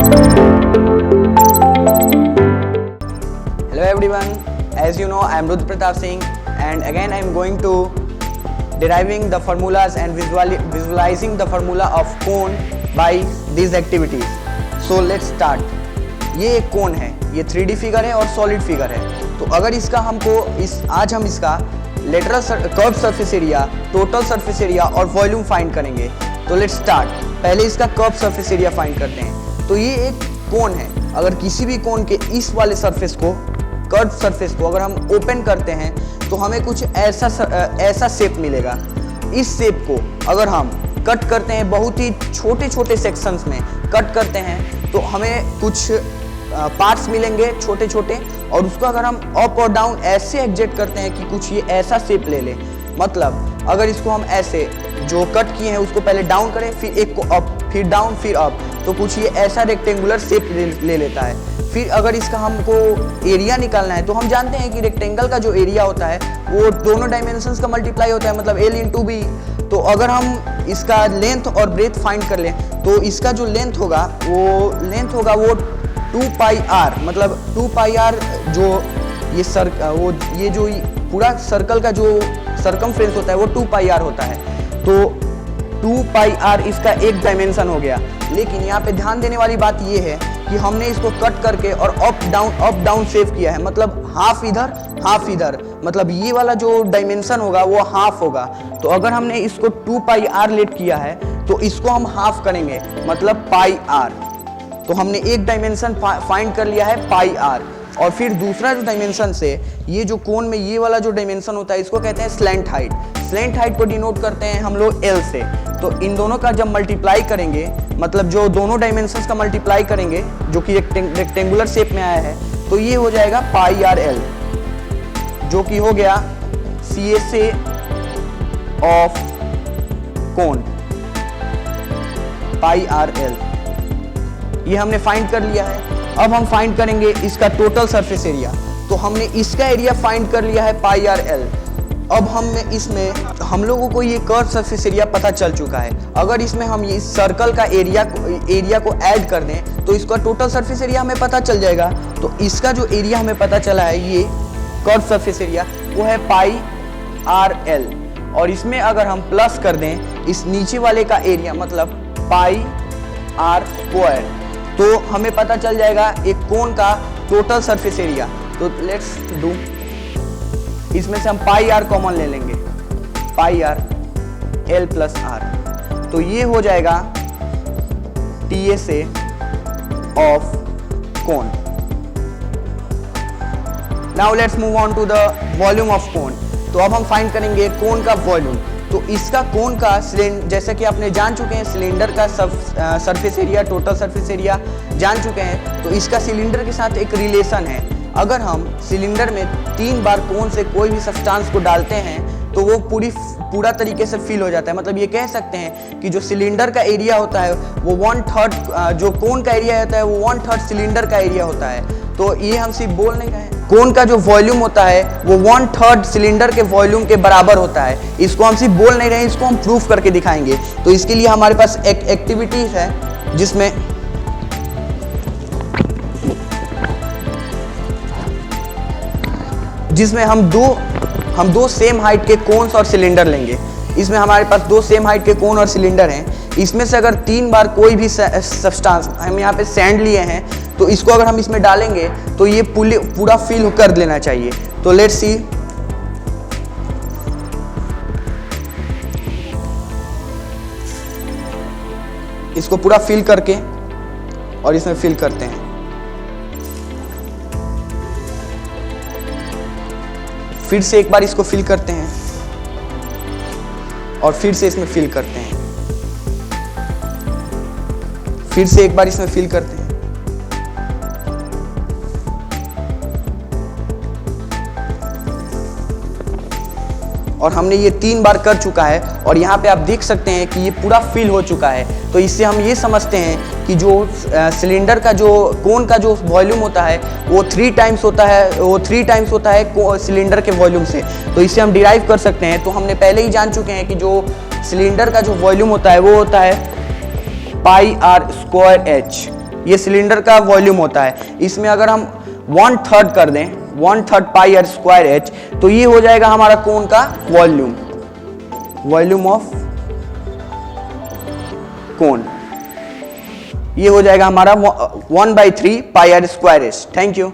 Hello everyone, as you know I am Rudra Pratap Singh and again I am going to deriving the formulas and visualizing the formula of cone by these activities. So let's start. ये एक कोन है, ये 3D figure है और solid figure है। तो अगर इसका हमको आज हम इसका lateral curve surface area, total surface area और वॉल्यूम फाइंड करेंगे। तो लेट्स स्टार्ट। पहले इसका कर्व सरफेस एरिया फाइंड करते हैं। तो ये एक कोन है, अगर किसी भी कोन के इस वाले सरफेस को, कर्व सरफेस को अगर हम ओपन करते हैं तो हमें कुछ ऐसा शेप मिलेगा। इस शेप को अगर हम कट करते हैं, बहुत ही छोटे छोटे सेक्शंस में कट करते हैं तो हमें कुछ पार्ट्स मिलेंगे छोटे छोटे, और उसको अगर हम अप और डाउन ऐसे एग्जेक्ट करते हैं कि कुछ ये ऐसा शेप ले ले। मतलब अगर इसको हम ऐसे जो कट किए हैं उसको पहले डाउन करें, फिर एक को अप, फिर डाउन, फिर अप, तो कुछ ये ऐसा रेक्टेंगुलर शेप ले लेता है। फिर अगर इसका हमको एरिया निकालना है तो हम जानते हैं कि रेक्टेंगल का जो एरिया होता है वो दोनों डायमेंशंस का मल्टीप्लाई होता है, मतलब L इंटू बी। तो अगर हम इसका लेंथ और ब्रेथ फाइंड कर लें तो इसका जो लेंथ होगा वो 2 पाई आर, मतलब 2 पाई आर जो ये जो पूरा सर्कल का जो सर्कमफ्रेंस होता है वो 2 पाई आर होता है। तो 2 पाई आर इसका एक डायमेंशन हो गया। लेकिन यहाँ पे ध्यान देने वाली बात ये है कि हमने इसको कट करके और अप डाउन सेव किया है, मतलब हाफ इधर हाफ इधर, मतलब ये वाला जो डायमेंशन होगा वो हाफ होगा। तो अगर हमने इसको 2 पाई आर लेट किया है तो इसको हम हाफ करेंगे, मतलब पाई आर। तो हमने एक डायमेंशन फाइंड कर लिया है पाई आर, और फिर दूसरा जो डायमेंशन से ये जो कोन में ये वाला जो डायमेंशन होता है इसको कहते हैं स्लैंट हाइट। स्लैंट हाइट को डिनोट करते हैं हम लोग L से। तो इन दोनों का जब मल्टीप्लाई करेंगे, मतलब जो दोनों डायमेंशंस का मल्टीप्लाई करेंगे जो कि एक रेक्टेंगुलर शेप में आया है, तो ये हो जाएगा पाई आर L, जो कि हो गया CSA of cone, pi r L। ये हमने फाइंड कर लिया है। अब हम फाइंड करेंगे इसका टोटल सरफेस एरिया। तो हमने इसका एरिया फाइंड कर लिया है पाई आर L। अब हम लोगों को ये कर्व सरफेस एरिया पता चल चुका है। अगर इसमें हम ये सर्कल का एरिया को ऐड कर दें तो इसका टोटल सरफेस एरिया हमें पता चल जाएगा। तो इसका जो एरिया हमें पता चला है, ये कर्व सरफेस एरिया, वो है पाई आर L। और इसमें अगर हम प्लस कर दें इस नीचे वाले का एरिया, मतलब पाई आर स्क्वायर, तो हमें पता चल जाएगा एक कोन का टोटल सरफेस एरिया। तो लेट्स डू, इसमें से हम पाई आर कॉमन ले लेंगे, pi r L plus r, तो ये हो जाएगा TSA of cone. Now let's move on to the volume of cone. तो अब हम फाइंड करेंगे कोन का वॉल्यूम। तो इसका कोन का जैसा कि आपने जान चुके हैं, सिलेंडर का surface area, total surface area जान चुके हैं। तो इसका सिलेंडर के साथ एक रिलेशन है। अगर हम सिलेंडर में 3 बार कोन से कोई भी सब्सटेंस को डालते हैं तो वो पूरा तरीके से फिल हो जाता है। मतलब ये कह सकते हैं कि जो सिलेंडर का एरिया होता है वो 1/3, जो कोन का एरिया होता है वो 1/3 सिलेंडर का एरिया होता है। तो ये हम सिर्फ बोल नहीं रहे, कोन का जो वॉल्यूम होता है वो 1/3 सिलेंडर के वॉल्यूम के बराबर होता है। इसको हम सिर्फ बोल नहीं रहे, इसको हम प्रूफ करके दिखाएंगे। तो इसके लिए हमारे पास एक एक्टिविटी है जिसमें हम दो सेम हाइट के कोन्स और सिलेंडर लेंगे। इसमें हमारे पास 2 सेम हाइट के कोन और सिलेंडर हैं। इसमें से अगर 3 बार कोई भी सब्सटेंस, हम यहाँ पे सैंड लिए हैं, तो इसको अगर हम इसमें डालेंगे तो ये पूरा फिल कर लेना चाहिए। तो लेट्स सी, इसको पूरा फिल करके और इसमें फिल करते हैं। फिर से एक बार इसको फिल करते हैं और फिर से इसमें फिल करते हैं, फिर से एक बार इसमें फिल करते हैं। और हमने ये 3 बार कर चुका है और यहाँ पे आप देख सकते हैं कि ये पूरा फिल हो चुका है। तो इससे हम ये समझते हैं कि जो सिलेंडर का जो कोन का जो वॉल्यूम होता है वो 3 टाइम्स होता है सिलेंडर के वॉल्यूम से। तो इससे हम डिराइव कर सकते हैं। तो हमने पहले ही जान चुके हैं कि जो सिलेंडर का जो वॉल्यूम होता है वो होता है पाई आर स्क्वायर एच। ये सिलेंडर का वॉल्यूम होता है। इसमें अगर हम 1/3 कर दें, 1/3 पाई आर स्क्वायर एच, तो ये हो जाएगा हमारा कोन का वॉल्यूम, वॉल्यूम ऑफ कोन। ये हो जाएगा हमारा 1/3 pi r square h. Thank you.